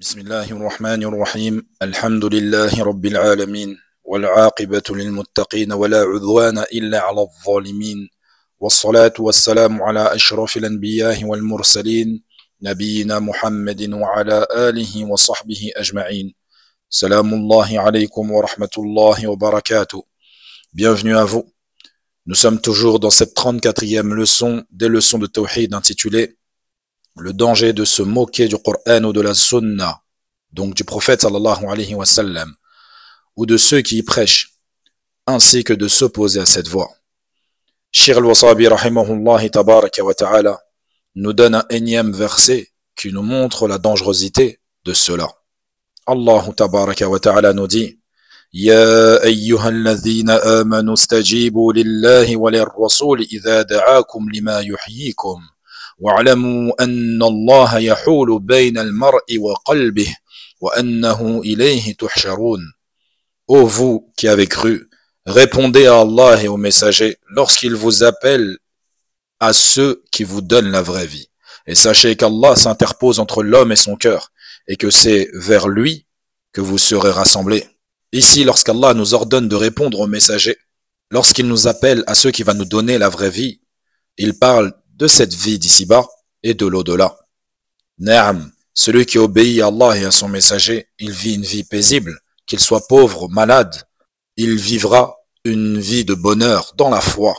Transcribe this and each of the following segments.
بسم الله الرحمن الرحيم الحمد لله رب العالمين والعاقبة للمتقين ولا عدوان إلا على الظالمين والصلاة والسلام على أشرف الأنبياء والمرسلين نبينا محمد وعلى آله وصحبه أجمعين سلام الله عليكم ورحمة الله وبركاته. Bienvenue à vous. Nous sommes toujours dans cette 34e leçon des leçons de Tawhid intitulée le danger de se moquer du Coran ou de la Sunna, donc du prophète sallallahu alayhi wa sallam, ou de ceux qui y prêchent, ainsi que de s'opposer à cette voie. Cheikh al-Wasabi rahimahullah tabaraka wa ta'ala nous donne un énième verset qui nous montre la dangerosité de cela. Allah tabaraka wa ta'ala nous dit يا أيها الذين آمنوا استجيبوا لله وللرسول إذا دعاكم لما يحييكم واعلموا أن الله يحول بين المرء وقلبه وأنه إليه تحشرون. Ô vous qui avez cru, répondez à Allah et aux messagers lorsqu'ils vous appellent à ceux qui vous donnent la vraie vie. Et sachez qu'Allah s'interpose entre l'homme et son cœur, et que c'est vers lui que vous serez rassemblés. Ici, lorsqu'Allah nous ordonne de répondre aux messagers, lorsqu'il nous appelle à ceux qui vont nous donner la vraie vie, il parle de cette vie d'ici-bas et de l'au-delà. Naam, celui qui obéit à Allah et à son messager, il vit une vie paisible, qu'il soit pauvre, malade, il vivra une vie de bonheur dans la foi.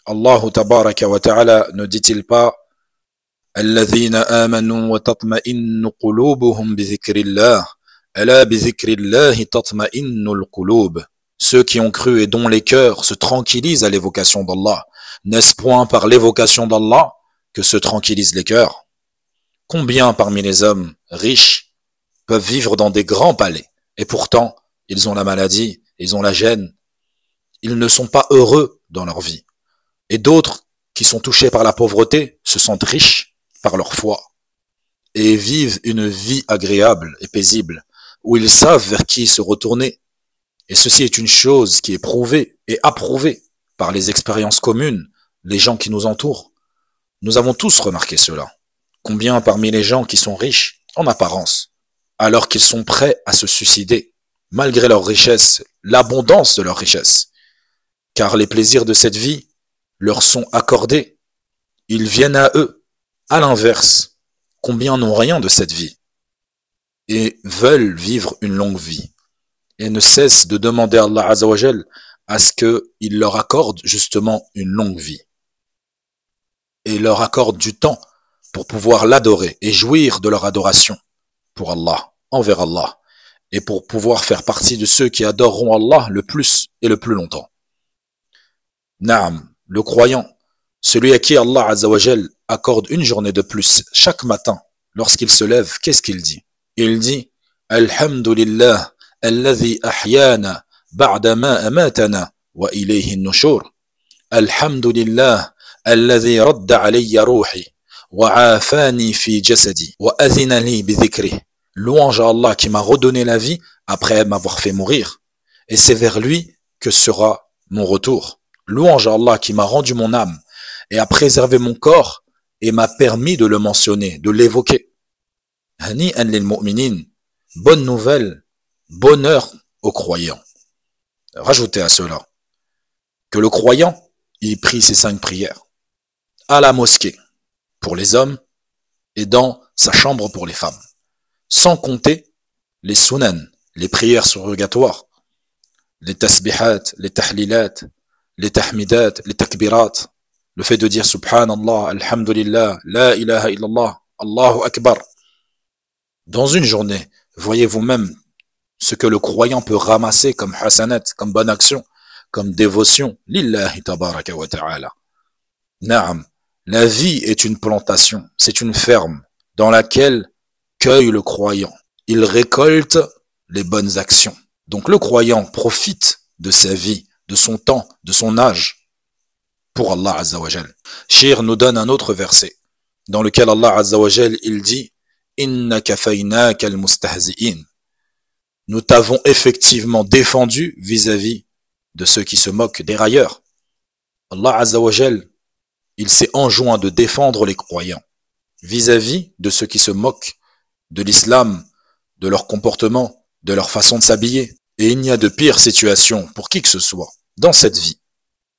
Allah tabaraka wa ta'ala ne dit-il pas Alladhina amanu wa tatma'innu qulubuhum bi dhikrillah, ala bi dhikrillahi tatma'innul qulub. Ceux qui ont cru et dont les cœurs se tranquillisent à l'évocation d'Allah. N'est-ce point par l'évocation d'Allah que se tranquillisent les cœurs? Combien parmi les hommes riches peuvent vivre dans des grands palais et pourtant ils ont la maladie, ils ont la gêne, ils ne sont pas heureux dans leur vie. Et d'autres qui sont touchés par la pauvreté se sentent riches par leur foi et vivent une vie agréable et paisible où ils savent vers qui se retourner. Et ceci est une chose qui est prouvée et approuvée par les expériences communes, les gens qui nous entourent. Nous avons tous remarqué cela. Combien parmi les gens qui sont riches, en apparence, alors qu'ils sont prêts à se suicider, malgré leur richesse, l'abondance de leur richesse, car les plaisirs de cette vie leur sont accordés, ils viennent à eux. À l'inverse, combien n'ont rien de cette vie et veulent vivre une longue vie et ne cessent de demander à Allah Azza wa Jal à ce qu'il leur accorde justement une longue vie et leur accorde du temps pour pouvoir l'adorer et jouir de leur adoration pour Allah, envers Allah, et pour pouvoir faire partie de ceux qui adoreront Allah le plus et le plus longtemps. Naam, le croyant, celui à qui Allah Azza wa Jal accorde une journée de plus chaque matin, lorsqu'il se lève, qu'est-ce qu'il dit? Il dit Alhamdulillah, alladhi ahyana ba'dama amatana wa ilayhi an-nushur. Alhamdulillah, alladhi radda alayya ruhi wa afani fi jasadi wa adhina li bi dhikri. Louange à Allah qui m'a redonné la vie après m'avoir fait mourir. Et c'est vers lui que sera mon retour. Louange à Allah qui m'a rendu mon âme et a préservé mon corps et m'a permis de le mentionner, de l'évoquer. Hani'an lil mu'minin. Bonne nouvelle, bonheur aux croyants. Rajoutez à cela que le croyant, il prie ses 5 prières à la mosquée pour les hommes et dans sa chambre pour les femmes, sans compter les sunan, les prières surrogatoires, les tasbihat, les tahlilat, les tahmidat, les takbirat, le fait de dire subhanallah, alhamdulillah, la ilaha illallah, Allahu akbar. Dans une journée, voyez vous-même ce que le croyant peut ramasser comme hasanat, comme bonne action, comme dévotion, lillahi tabaraka wa ta'ala. Naam, la vie est une plantation, c'est une ferme dans laquelle cueille le croyant. Il récolte les bonnes actions. Donc le croyant profite de sa vie, de son temps, de son âge pour Allah Azza wa Jal. Shir nous donne un autre verset dans lequel Allah Azza wa Jal il dit Inna kafaynaka al-mustahzi'in. Nous t'avons effectivement défendu vis-à-vis de ceux qui se moquent des railleurs. Allah Azza wa Jal, il s'est enjoint de défendre les croyants vis-à-vis de ceux qui se moquent de l'islam, de leur comportement, de leur façon de s'habiller. Et il n'y a de pire situation pour qui que ce soit dans cette vie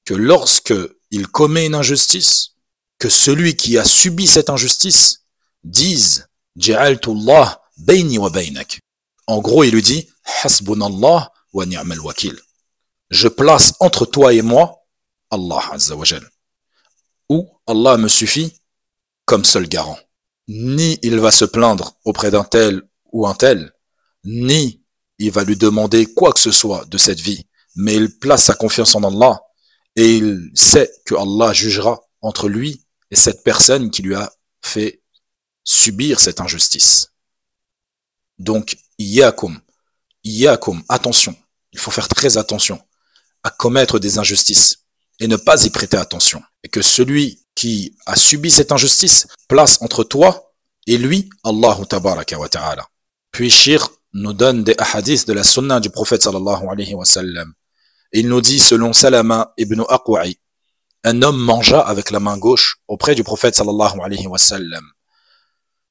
que lorsque il commet une injustice, que celui qui a subi cette injustice dise « Ja'altullah bayni wa baynak ». En gros, il lui dit « Hasbunallah wa ni'mal wakil ». Je place entre toi et moi Allah Azza wa Jal. Ou Allah me suffit comme seul garant. Ni il va se plaindre auprès d'un tel ou un tel, ni il va lui demander quoi que ce soit de cette vie, mais il place sa confiance en Allah et il sait que Allah jugera entre lui et cette personne qui lui a fait subir cette injustice. Donc, iyyakum, attention, il faut faire très attention à commettre des injustices et ne pas y prêter attention. Et que celui qui a subi cette injustice place entre toi et lui, Allahu tabaraka wa ta'ala. Puis Shir nous donne des hadiths de la sunna du prophète sallallahu alayhi wa sallam. Il nous dit, selon Salama ibn Aqwa'i, un homme mangea avec la main gauche auprès du prophète sallallahu alayhi wa sallam.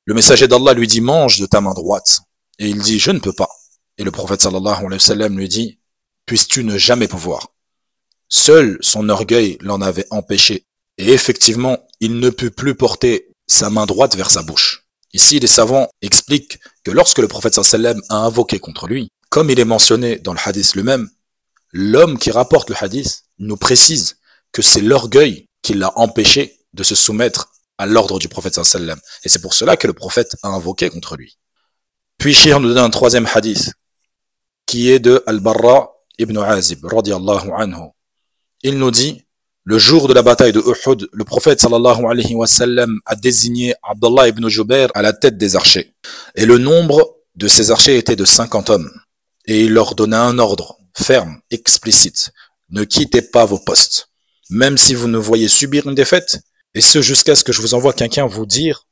Le messager d'Allah lui dit, mange de ta main droite. Et il dit, je ne peux pas. Et le prophète sallallahu alayhi wa sallam lui dit, puisses-tu ne jamais pouvoir. Seul son orgueil l'en avait empêché. Et effectivement, il ne put plus porter sa main droite vers sa bouche. Ici, les savants expliquent que lorsque le prophète sallallahu alayhi wa sallam a invoqué contre lui, comme il est mentionné dans le hadith lui-même, l'homme qui rapporte le hadith nous précise que c'est l'orgueil qui l'a empêché de se soumettre à l'ordre du prophète sallallahu alayhi wa sallam. Et c'est pour cela que le prophète a invoqué contre lui. Puis Shir nous donne un troisième hadith, qui est de Al-Barra ibn Azib, radiyallahu anhu. Il nous dit, le jour de la bataille de Uhud, le prophète sallallahu alayhi wa sallam a désigné Abdullah ibn Jubair à la tête des archers. Et le nombre de ces archers était de 50 hommes. Et il leur donna un ordre ferme, explicite. Ne quittez pas vos postes, même si vous ne voyez subir une défaite, et ce jusqu'à ce que je vous envoie quelqu'un vous dire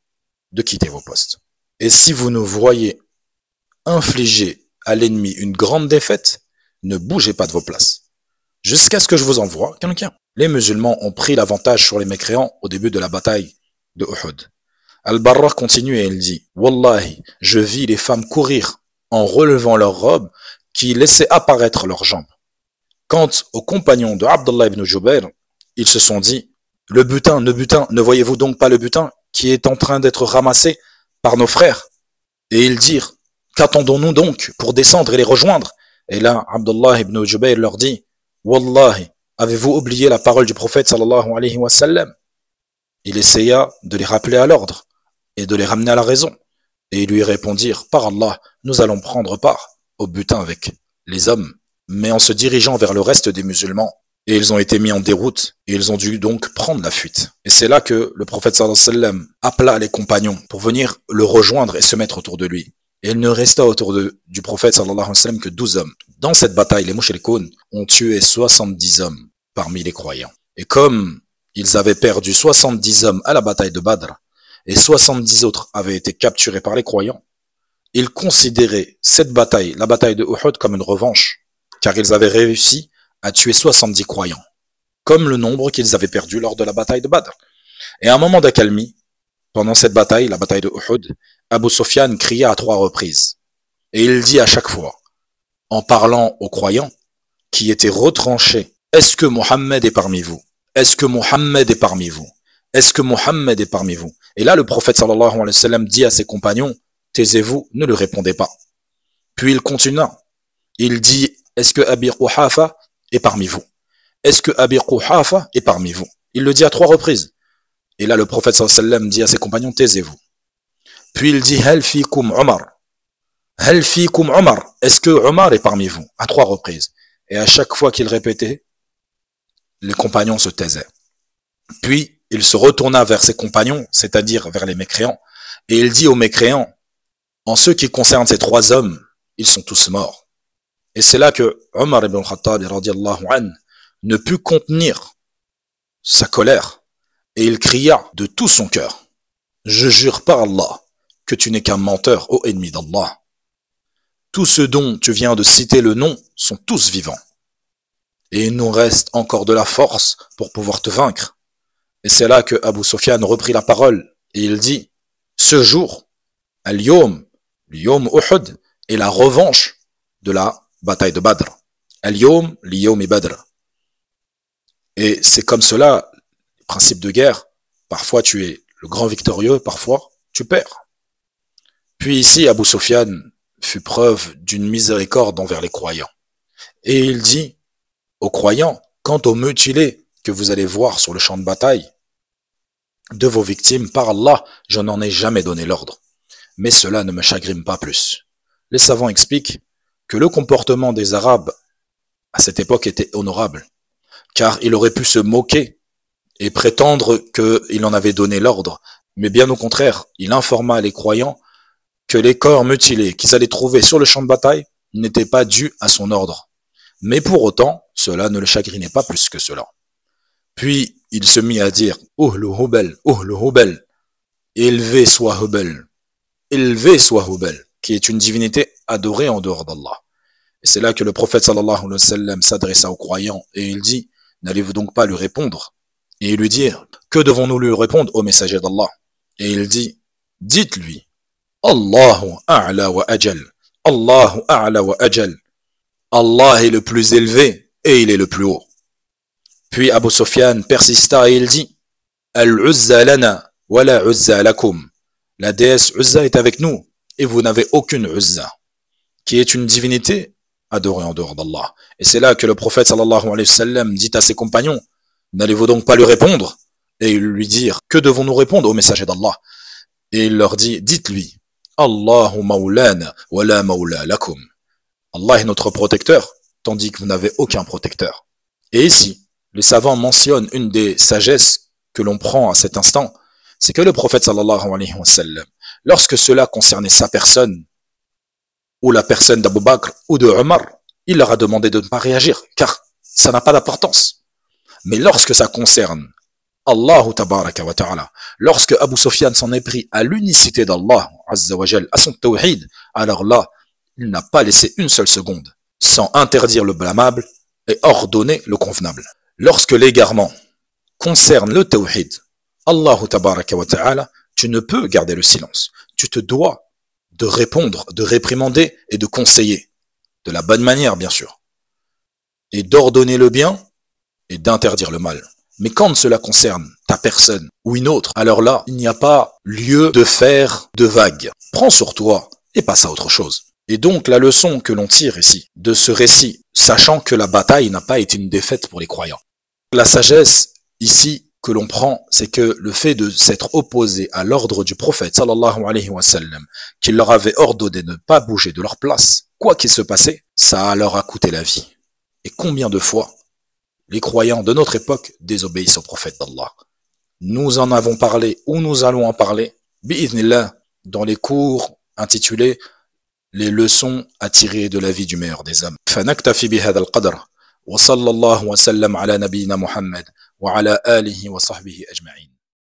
de quitter vos postes. Et si vous ne voyez infliger à l'ennemi une grande défaite, ne bougez pas de vos places, jusqu'à ce que je vous envoie quelqu'un. Les musulmans ont pris l'avantage sur les mécréants au début de la bataille de Uhud. Al-Barra continue et il dit, Wallahi, je vis les femmes courir en relevant leurs robes qui laissaient apparaître leurs jambes. Quant aux compagnons de Abdullah ibn Jubair, ils se sont dit, le butin, ne voyez-vous donc pas le butin qui est en train d'être ramassé par nos frères? Et ils dirent, qu'attendons-nous donc pour descendre et les rejoindre? Et là, Abdullah ibn Jubair leur dit, Wallahi, avez-vous oublié la parole du prophète sallallahu alayhi wa sallam? Il essaya de les rappeler à l'ordre et de les ramener à la raison. Et ils lui répondirent, par Allah, nous allons prendre part au butin avec les hommes, mais en se dirigeant vers le reste des musulmans. Et ils ont été mis en déroute, et ils ont dû donc prendre la fuite. Et c'est là que le prophète sallallahu alayhi wa sallam appela les compagnons pour venir le rejoindre et se mettre autour de lui. Et il ne resta autour du prophète sallallahu alayhi wa sallam que 12 hommes. Dans cette bataille, les mushrikoun ont tué 70 hommes parmi les croyants. Et comme ils avaient perdu 70 hommes à la bataille de Badr, et 70 autres avaient été capturés par les croyants, ils considéraient cette bataille, la bataille de Uhud, comme une revanche, car ils avaient réussi à tuer 70 croyants, comme le nombre qu'ils avaient perdu lors de la bataille de Badr. Et à un moment d'accalmie, pendant cette bataille, la bataille de Uhud, Abu Sufyan cria à 3 reprises. Et il dit à chaque fois, en parlant aux croyants, qui étaient retranchés, est-ce que Mohammed est parmi vous? Est-ce que Mohammed est parmi vous? Est-ce que Mohammed est parmi vous? Et là, le prophète sallallahu alayhi wa sallam dit à ses compagnons, taisez-vous, ne lui répondez pas. Puis il continua. Il dit, est-ce que Abi Quhafa est parmi vous? Est-ce que Abi Quhafa est parmi vous? Il le dit à 3 reprises. Et là, le prophète sallallahu alayhi wa sallam dit à ses compagnons, taisez-vous. Puis il dit, Hal fikum Omar. Hal fikum Omar. Est-ce que Omar est parmi vous? À 3 reprises. Et à chaque fois qu'il répétait, les compagnons se taisaient. Puis, il se retourna vers ses compagnons, c'est-à-dire vers les mécréants, et il dit aux mécréants, en ce qui concerne ces 3 hommes, ils sont tous morts. Et c'est là que Omar ibn Khattab radiyallahu anhu ne put contenir sa colère, et il cria de tout son cœur, je jure par Allah que tu n'es qu'un menteur, ô ennemi d'Allah. Tous ceux dont tu viens de citer le nom sont tous vivants. Et il nous reste encore de la force pour pouvoir te vaincre. Et c'est là que Abu Sufyan reprit la parole et il dit, ce jour, al-yawm, Uhud, et la revanche de la bataille de Badr. Al-Yawm li-Yawmi Badr. Et c'est comme cela, le principe de guerre. Parfois tu es le grand victorieux, parfois tu perds. Puis ici, Abu Sufyan fut preuve d'une miséricorde envers les croyants. Et il dit aux croyants, quant aux mutilés que vous allez voir sur le champ de bataille, de vos victimes, par Allah, je n'en ai jamais donné l'ordre. Mais cela ne me chagrine pas plus. Les savants expliquent que le comportement des Arabes à cette époque était honorable, car il aurait pu se moquer et prétendre qu'il en avait donné l'ordre, mais bien au contraire, il informa les croyants que les corps mutilés qu'ils allaient trouver sur le champ de bataille n'étaient pas dus à son ordre. Mais pour autant, cela ne le chagrinait pas plus que cela. Puis il se mit à dire « Oh le Hubal, élevé soit Hubal, qui est une divinité adorée en dehors d'Allah. » Et c'est là que le prophète sallallahu alayhi wa sallam s'adressa aux croyants et il dit « N'allez-vous donc pas lui répondre ?» Et lui dire « Que devons-nous lui répondre au messager d'Allah ?» Et il dit « Dites-lui Allahu a'la wa ajal, Allahu a'la wa ajal. Allah est le plus élevé et il est le plus haut. » Puis Abu Sufyan persista et il dit Al-Uzza lana wa la Uzza lakum. La déesse Uzza est avec nous et vous n'avez aucune Uzza, qui est une divinité adorée en dehors d'Allah. Et c'est là que le prophète sallallahu alayhi wa sallam dit à ses compagnons N'allez-vous donc pas lui répondre et lui dire que devons-nous répondre au messager d'Allah? Et il leur dit Dites-lui Allahu maulana wa la maula lakum. Allah est notre protecteur, tandis que vous n'avez aucun protecteur. Et ici, les savants mentionnent une des sagesses que l'on prend à cet instant, c'est que le prophète sallallahu alayhi wa sallam, lorsque cela concernait sa personne, ou la personne d'Abu Bakr ou de Omar, il leur a demandé de ne pas réagir, car ça n'a pas d'importance. Mais lorsque ça concerne Allah tabaraka wa ta'ala, lorsque Abu Sufyan s'en est pris à l'unicité d'Allah, azza wa jal, à son tawhid, alors là, il n'a pas laissé une seule seconde, sans interdire le blâmable et ordonner le convenable. Lorsque l'égarement concerne le tawhid, Allah tabaraka wa ta'ala, tu ne peux garder le silence. Tu te dois de répondre, de réprimander et de conseiller. De la bonne manière, bien sûr. Et d'ordonner le bien et d'interdire le mal. Mais quand cela concerne ta personne ou une autre, alors là, il n'y a pas lieu de faire de vagues. Prends sur toi et passe à autre chose. Et donc, la leçon que l'on tire ici, de ce récit, sachant que la bataille n'a pas été une défaite pour les croyants. La sagesse, ici, que l'on prend, c'est que le fait de s'être opposé à l'ordre du prophète, sallallahu alayhi wa sallam, qu'il leur avait ordonné de ne pas bouger de leur place, quoi qu'il se passait, ça leur a coûté la vie. Et combien de fois les croyants de notre époque désobéissent au prophète d'Allah? Nous en avons parlé, ou nous allons en parler, bi'idhnillah, dans les cours intitulés les leçons à tirer de la vie du meilleur des hommes. فنكتفي بهذا القدر وصلى الله وسلم على نبينا محمد وعلى آله وصحبه أجمعين.